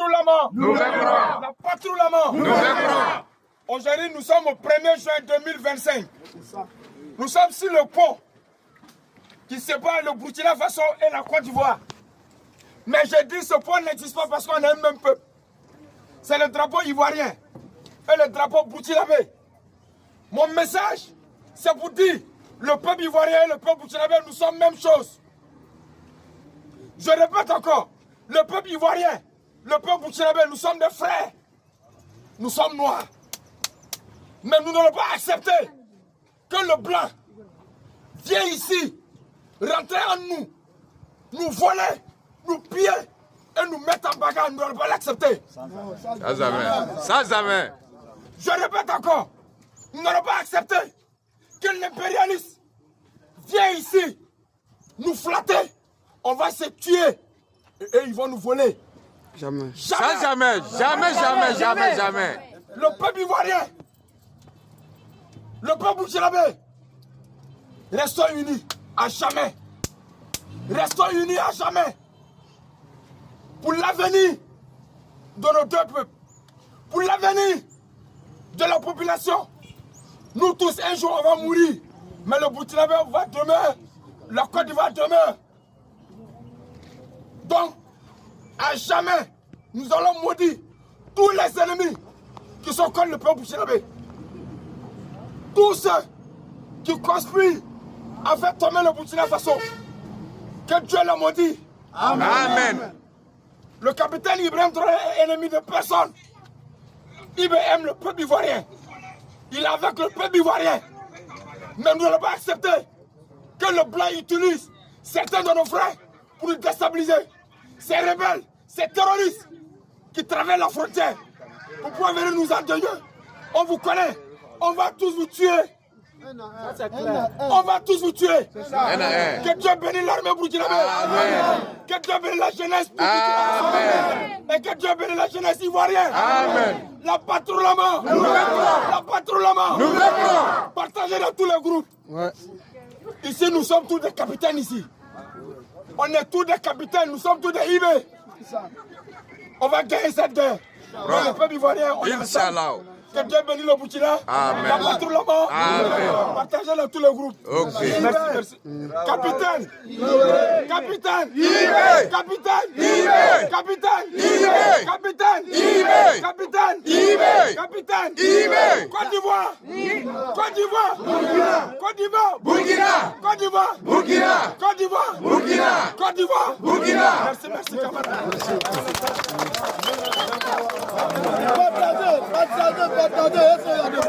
patrouille la mort. Nous vaincrons. La patrouille la mort. Nous vaincrons. Aujourd'hui, nous sommes au 1er juin 2025. Nous sommes sur le pont qui sépare le Burkina Faso et la Côte d'Ivoire. Mais je dis ce pont n'existe pas parce qu'on est un même peuple. C'est le drapeau ivoirien et le drapeau burkinabé. Mon message, c'est pour dire, le peuple ivoirien et le peuple burkinabé, nous sommes même chose. Je répète encore, le peuple ivoirien, le peuple burkinabé, nous sommes des frères. Nous sommes noirs. Mais nous n'allons pas accepter que le blanc vienne ici, rentrer en nous, nous voler, nous piller et nous mettre en bagarre. Nous n'allons pas l'accepter. Ça jamais. Ça jamais. Je répète encore, nous n'allons pas accepter que l'impérialiste vienne ici, nous flatter. On va se tuer et ils vont nous voler. Jamais. Ça jamais. Jamais, jamais, jamais, jamais. Le peuple ivoirien, le peuple burkinabé, restons unis à jamais. Restons unis à jamais. Pour l'avenir de nos deux peuples, pour l'avenir de la population. Nous tous, un jour, on va mourir. Mais le Burkinabé va demeurer, la Côte d'Ivoire demeure. Donc, à jamais, nous allons maudire tous les ennemis qui sont contre le peuple burkinabé. Tous ceux qui conspirent à faire tomber le Burkina Faso. Que Dieu le maudit. Amen. Amen. Le capitaine Ibrahim Traoré est ennemi de personne. Il aime le peuple ivoirien. Il est avec le peuple ivoirien. Mais nous n'allons pas accepter que le blanc utilise certains de nos frères pour nous déstabiliser. Ces rebelles, ces terroristes qui traversent la frontière pour pouvoir venir nous endeuiller. On vous connaît. On va tous vous tuer. On va tous vous tuer. Que Dieu bénisse l'armée burkinabé. Que Dieu bénisse la jeunesse burkinabé. Et que Dieu bénisse la jeunesse ivoirienne. Amen. La patrouille la mort. La patrouille la mort. Nous vaincrons. Partagez dans tous les groupes. Ouais. Ici, nous sommes tous des capitaines ici. On est tous des capitaines. Nous sommes tous des IB. On va gagner cette guerre. Le peuple ivoirien, on est Inch'Allah. que Dieu bénisse le Burkina. Amen. La patrouille la mort. Amen. Partagez dans tous les groupes. Ok. Merci, merci. Capitaine. Capitaine. Capitaine. Capitaine. Capitaine. Capitaine. Capitaine. Côte d'Ivoire. Côte d'Ivoire. Côte d'Ivoire. Burkina. Côte d'Ivoire. Burkina. Côte d'Ivoire. Burkina. Côte d'Ivoire. Burkina. Merci, merci, camarade. Partagez, partagez, partagez, essayez de